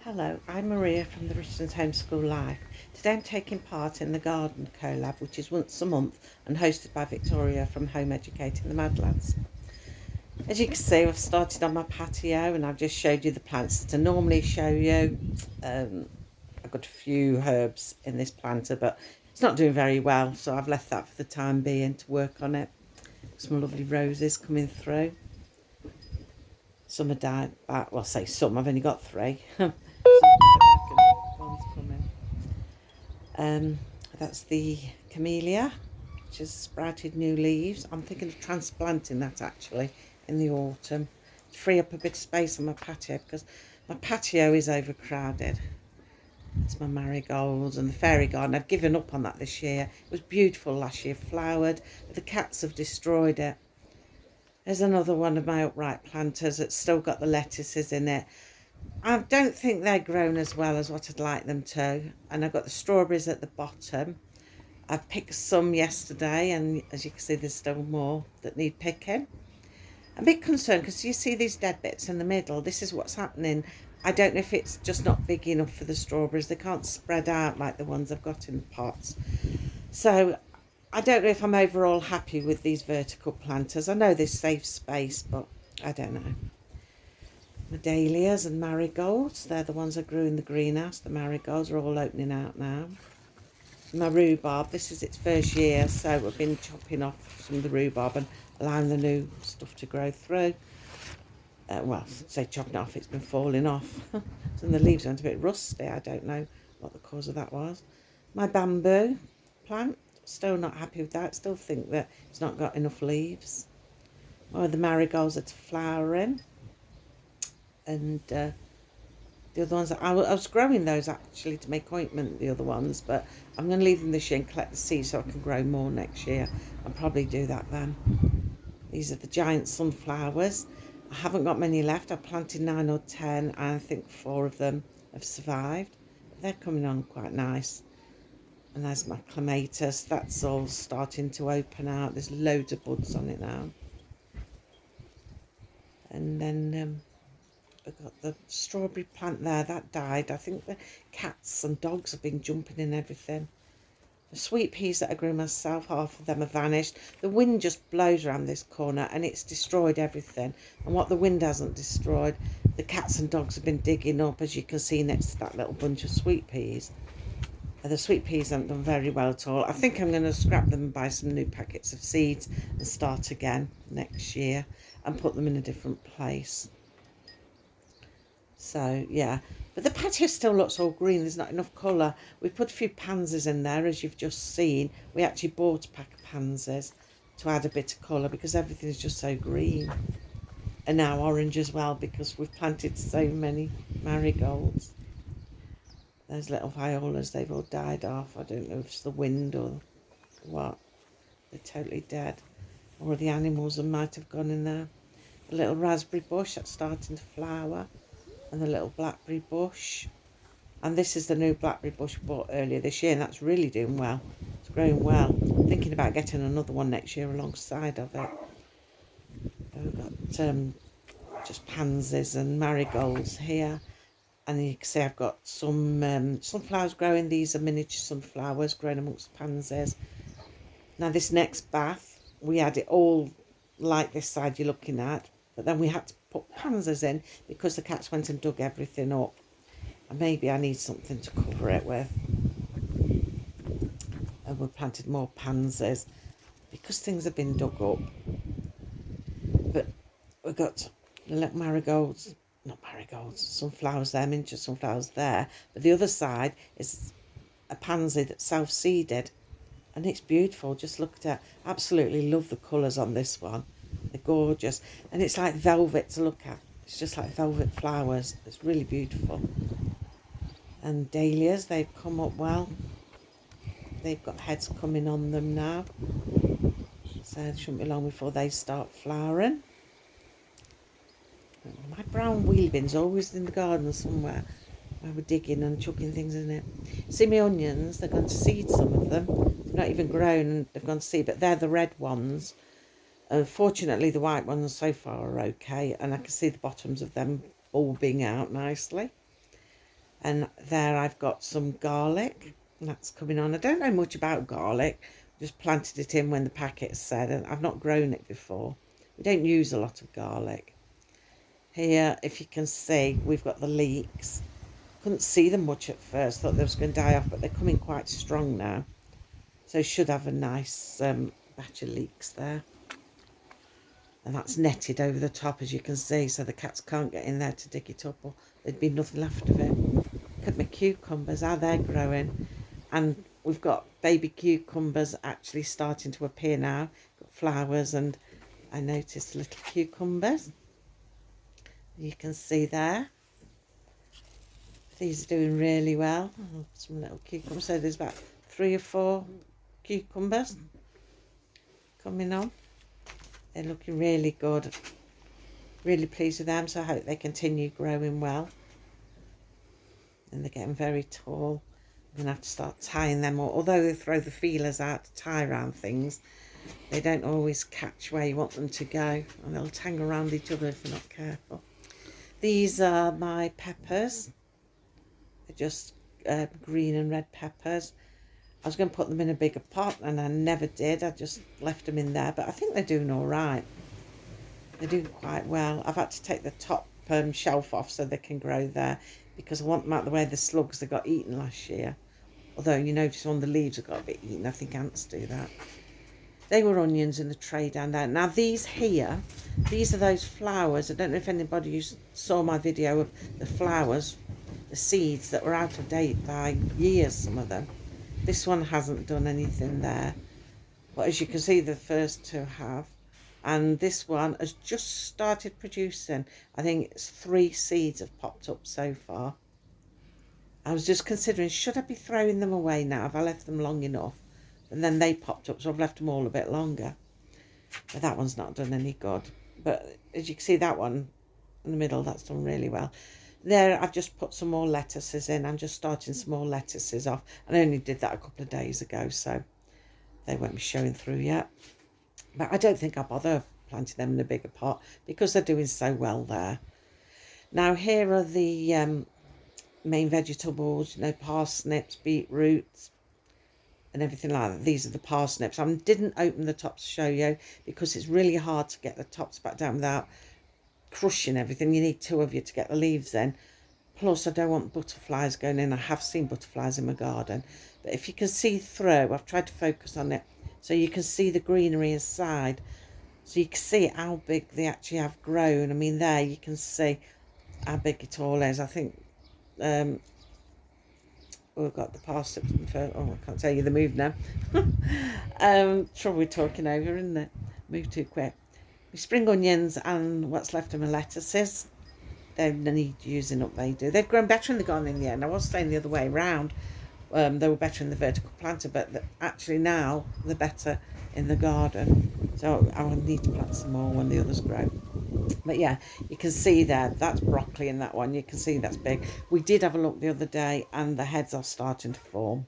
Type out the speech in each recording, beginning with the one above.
Hello, I'm Maria from the Richton's Homeschool Life. Today I'm taking part in the garden collab, which is once a month and hosted by Victoria from Home Educating the Madlads. As you can see, I've started on my patio and I've just showed you the plants that I normally show you. I've got a few herbs in this planter, but it's not doing very well, so I've left that for the time being to work on it. Some lovely roses coming through. Some are died back. Well, I say some, I've only got 3. Some died back and one's coming. That's the camellia, which has sprouted new leaves. I'm thinking of transplanting that actually in the autumn to free up a bit of space on my patio, because my patio is overcrowded. That's my marigolds and the fairy garden. I've given up on that this year. It was beautiful last year, flowered, but the cats have destroyed it. There's another one of my upright planters that's still got the lettuces in it. I don't think they're grown as well as what I'd like them to. And I've got the strawberries at the bottom. I picked some yesterday, and as you can see, there's still more that need picking. I'm a bit concerned because you see these dead bits in the middle. This is what's happening. I don't know if it's just not big enough for the strawberries. They can't spread out like the ones I've got in the pots. So I don't know if I'm overall happy with these vertical planters. I know there's safe space, but I don't know. My dahlias and marigolds, they're the ones I grew in the greenhouse. The marigolds are all opening out now. My rhubarb, this is its first year, so we've been chopping off some of the rhubarb and allowing the new stuff to grow through. Well, say chopping off, it's been falling off. Some of the leaves went a bit rusty. I don't know what the cause of that was. My bamboo plant, still not happy with that. Still think that it's not got enough leaves. Oh, the marigolds are flowering. And the other ones, I was growing those actually to make ointment, the other ones, but I'm going to leave them this year and collect the seeds so I can grow more next year. I'll probably do that then. These are the giant sunflowers. I haven't got many left. I planted 9 or 10 and I think 4 of them have survived. They're coming on quite nice. And there's my Clematis. That's all starting to open out. There's loads of buds on it now. And then I've got the strawberry plant there. That died. I think the cats and dogs have been jumping in everything. The sweet peas that I grew myself, half of them have vanished. The wind just blows around this corner and it's destroyed everything. And what the wind hasn't destroyed, the cats and dogs have been digging up, as you can see next to that little bunch of sweet peas. The sweet peas haven't done very well at all. I think I'm going to scrap them and buy some new packets of seeds and start again next year and put them in a different place. So yeah, but the patio still looks all green. There's not enough colour. We put a few pansies in there, as you've just seen. We actually bought a pack of pansies to add a bit of colour because everything is just so green. And now orange as well because we've planted so many marigolds. Those little violas, they've all died off. I don't know if it's the wind or what. They're totally dead. Or the animals might have gone in there. The little raspberry bush that's starting to flower. And the little blackberry bush. And this is the new blackberry bush we bought earlier this year, and that's really doing well. It's growing well. I'm thinking about getting another one next year alongside of it. We've got just pansies and marigolds here. And you can see I've got some sunflowers growing. These are miniature sunflowers growing amongst the pansies. Now this next bath, we had it all like this side you're looking at, but then we had to put pansies in because the cats went and dug everything up. And maybe I need something to cover it with. And we planted more pansies because things have been dug up. But we've got the little marigolds, not marigolds, sunflowers there, miniature sunflowers there. But the other side is a pansy that's self-seeded. And it's beautiful. Just look at it. Absolutely love the colours on this one. They're gorgeous. And it's like velvet to look at. It's just like velvet flowers. It's really beautiful. And dahlias, they've come up well. They've got heads coming on them now. So it shouldn't be long before they start flowering. My brown wheelie bin's always in the garden somewhere. Where we're digging and chucking things in it. See my onions, they're going to seed, some of them. They've not even grown, they've gone to seed, but they're the red ones. Fortunately, the white ones so far are okay, and I can see the bottoms of them bulbing out nicely. And there I've got some garlic, and that's coming on. I don't know much about garlic, just planted it in when the packet said, and I've not grown it before. We don't use a lot of garlic. Here, if you can see, we've got the leeks. Couldn't see them much at first, thought they was going to die off, but they're coming quite strong now. So should have a nice batch of leeks there. And that's netted over the top, as you can see, so the cats can't get in there to dig it up, or there'd be nothing left of it. Look at my cucumbers, how they're growing. And we've got baby cucumbers actually starting to appear now. Got flowers, and I noticed little cucumbers. You can see there. These are doing really well. Oh, some little cucumbers. So there's about 3 or 4 cucumbers coming on. They're looking really good. Really pleased with them, so I hope they continue growing well. And they're getting very tall. I'm going to have to start tying them, although they throw the feelers out to tie around things, they don't always catch where you want them to go, and they'll tangle around each other if you're not careful. These are my peppers. They're just green and red peppers. I was going to put them in a bigger pot, and I never did. I just left them in there, but I think they're doing all right. They're doing quite well. I've had to take the top shelf off so they can grow there, because I want them out of the way of the slugs that got eaten last year. Although you notice on the leaves have got a bit eaten. I think ants do that. They were onions in the tray down there. Now these here, these are those flowers. I don't know if anybody saw my video of the flowers, the seeds that were out of date by years, some of them. This one hasn't done anything there, but as you can see, the first 2 have. And this one has just started producing. I think it's 3 seeds have popped up so far. I was just considering, should I be throwing them away now? Have I left them long enough? And then they popped up, so I've left them all a bit longer. But that one's not done any good. But as you can see, that one in the middle, that's done really well. There, I've just put some more lettuces in. I'm just starting some more lettuces off. I only did that a couple of days ago, so they won't be showing through yet. But I don't think I'll bother planting them in a bigger pot because they're doing so well there. Now, here are the main vegetables, you know, parsnips, beetroots, and everything like that. These are the parsnips. I didn't open the tops to show you because it's really hard to get the tops back down without crushing everything. You need 2 of you to get the leaves in. Plus, I don't want butterflies going in. I have seen butterflies in my garden. But if you can see through, I've tried to focus on it so you can see the greenery inside. So you can see how big they actually have grown. I mean, there you can see how big it all is. I think we've got the parsnips in first. Oh, I can't tell you the move now. Trouble with talking over, isn't it? Move too quick. My spring onions and what's left of my lettuces, they need using up, they do. They've grown better in the garden in the end. I was saying the other way around. They were better in the vertical planter, but actually now they're better in the garden. So I will need to plant some more when the others grow. But yeah, you can see there, that's broccoli in that one. You can see that's big. We did have a look the other day and the heads are starting to form.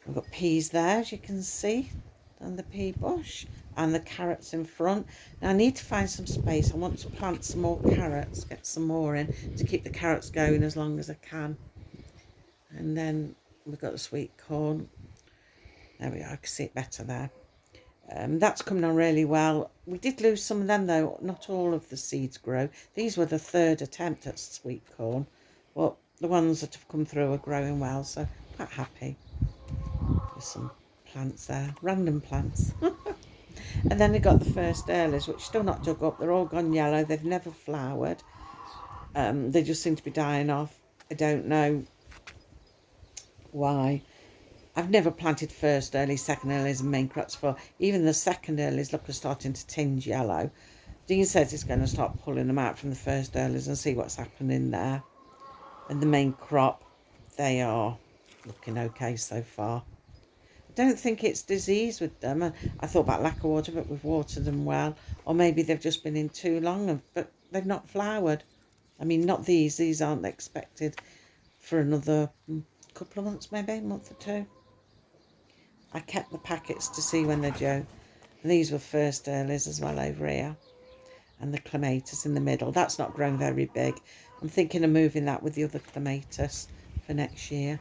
We've got peas there, as you can see, and the pea bush, and the carrots in front. Now I need to find some space. I want to plant some more carrots, get some more in to keep the carrots going as long as I can. And then we've got the sweet corn. There we are, I can see it better there. That's coming on really well. We did lose some of them though. Not all of the seeds grow. These were the 3rd attempt at sweet corn. But the ones that have come through are growing well, so I'm quite happy. There's some plants there, random plants. And then we got the first earlies, which are still not dug up. They're all gone yellow. They've never flowered. They just seem to be dying off. I don't know why. I've never planted first early, second earlies and main crops for. Even the second earlies look are starting to tinge yellow. Dean says he's going to start pulling them out from the first earlies and see what's happening there. And the main crop, they are looking okay so far. I don't think it's disease with them. I thought about lack of water, but we've watered them well. Or maybe they've just been in too long, but they've not flowered. I mean, not these. These aren't expected for another couple of months, maybe a month or 2. I kept the packets to see when they're due. And these were first earlies as well over here. And the Clematis in the middle. That's not grown very big. I'm thinking of moving that with the other Clematis for next year.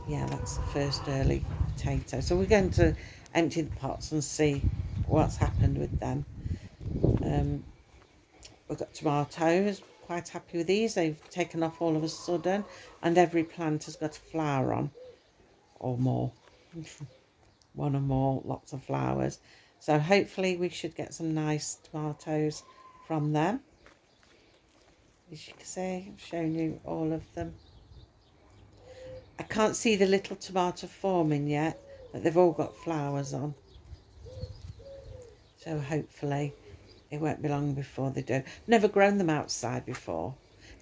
Yeah, that's the first early potato. So we're going to empty the pots and see what's happened with them. We've got tomatoes, quite happy with these. They've taken off all of a sudden, and every plant has got a flower on, or more. One or more, lots of flowers. So hopefully we should get some nice tomatoes from them. As you can see, I've shown you all of them. I can't see the little tomato forming yet, but they've all got flowers on. So hopefully it won't be long before they do. Never grown them outside before.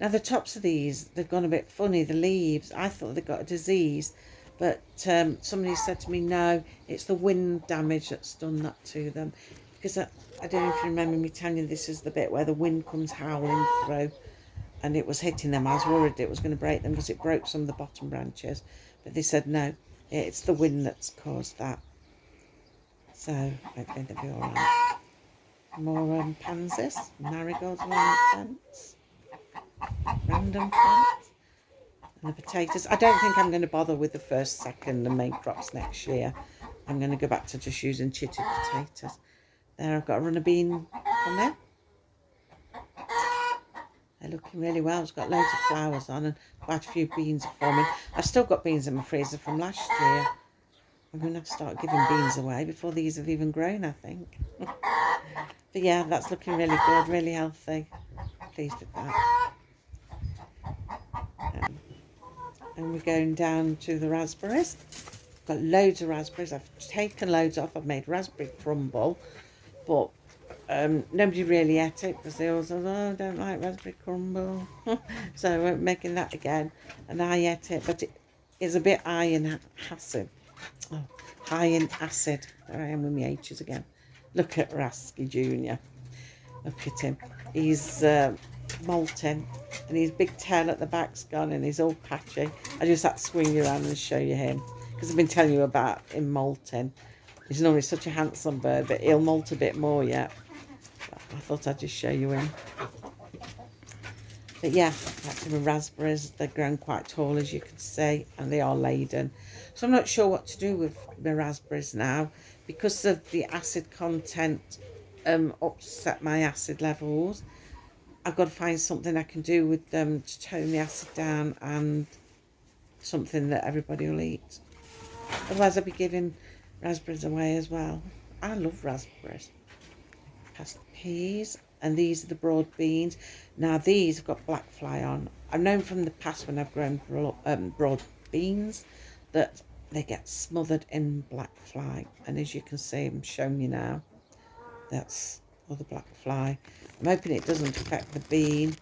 Now the tops of these, they've gone a bit funny, the leaves. I thought they got a disease, but somebody said to me, no, it's the wind damage that's done that to them. Because I don't know if you remember me telling you, this is the bit where the wind comes howling through, and it was hitting them. I was worried it was going to break them because it broke some of the bottom branches. But they said, no, it's the wind that's caused that. So hopefully they'll be all right. More pansies, marigolds along the fence, random plants, and the potatoes. I don't think I'm going to bother with the first, second and main crops next year. I'm going to go back to just using chitted potatoes. There, I've got a runner bean coming. They're looking really well. It's got loads of flowers on and quite a few beans are forming. I've still got beans in my freezer from last year. I'm going to start giving beans away before these have even grown, I think. But yeah, that's looking really good, really healthy. Pleased with that. And we're going down to the raspberries. Got loads of raspberries. I've taken loads off. I've made raspberry crumble, but nobody really ate it because they all said, oh, I don't like raspberry crumble. So we're making that again, and I ate it, but it is a bit high in acid. Oh, high in acid. There I am with my H's again. Look at Rasky Jr. Look at him. He's molting, and his big tail at the back's gone, and he's all patchy. I just had to swing you around and show you him because I've been telling you about him molting. He's normally such a handsome bird, but he'll molt a bit more yet. I thought I'd just show you him. But yeah, that's the raspberries. They're grown quite tall, as you can see, and they are laden. So I'm not sure what to do with the raspberries now because of the acid content upset my acid levels. I've got to find something I can do with them to tone the acid down and something that everybody will eat. Otherwise I'll be giving raspberries away as well. I love raspberries. Past the peas, and these are the broad beans. Now these have got black fly on. I've known from the past when I've grown broad beans that they get smothered in black fly, and as you can see, I'm showing you now, that's all the black fly. I'm hoping it doesn't affect the bean.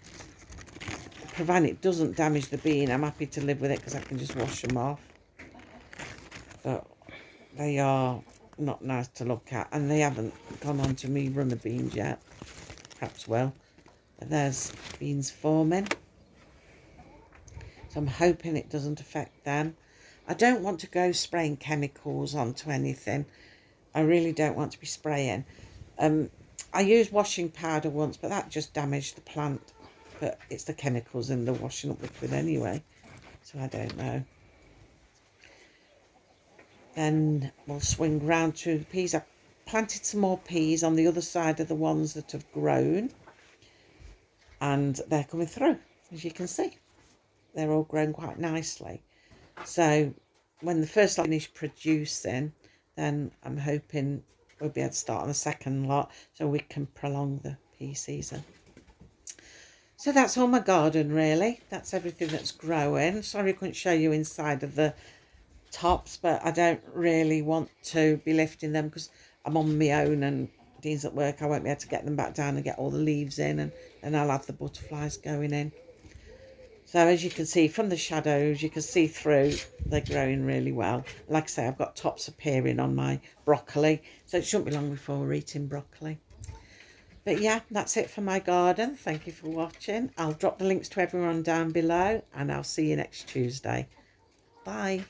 Provided it doesn't damage the bean, I'm happy to live with it because I can just wash them off. But they are not nice to look at, and they haven't gone on to me runner beans yet. Perhaps will. But there's beans forming. So I'm hoping it doesn't affect them. I don't want to go spraying chemicals onto anything. I really don't want to be spraying. I used washing powder once, but that just damaged the plant. But it's the chemicals in the washing up liquid anyway. So I don't know. Then we'll swing round to the peas. I planted some more peas on the other side of the ones that have grown. And they're coming through, as you can see. They're all grown quite nicely. So when the first lot finish producing, then I'm hoping we'll be able to start on the second lot so we can prolong the pea season. So that's all my garden really. That's everything that's growing. Sorry I couldn't show you inside of the tops, but I don't really want to be lifting them because I'm on my own and Dean's at work. I won't be able to get them back down and get all the leaves in, and then I'll have the butterflies going in. So as you can see from the shadows, you can see through, they're growing really well. Like I say, I've got tops appearing on my broccoli, so it shouldn't be long before we're eating broccoli. But yeah, that's it for my garden. Thank you for watching. I'll drop the links to everyone down below, and I'll see you next Tuesday. Bye.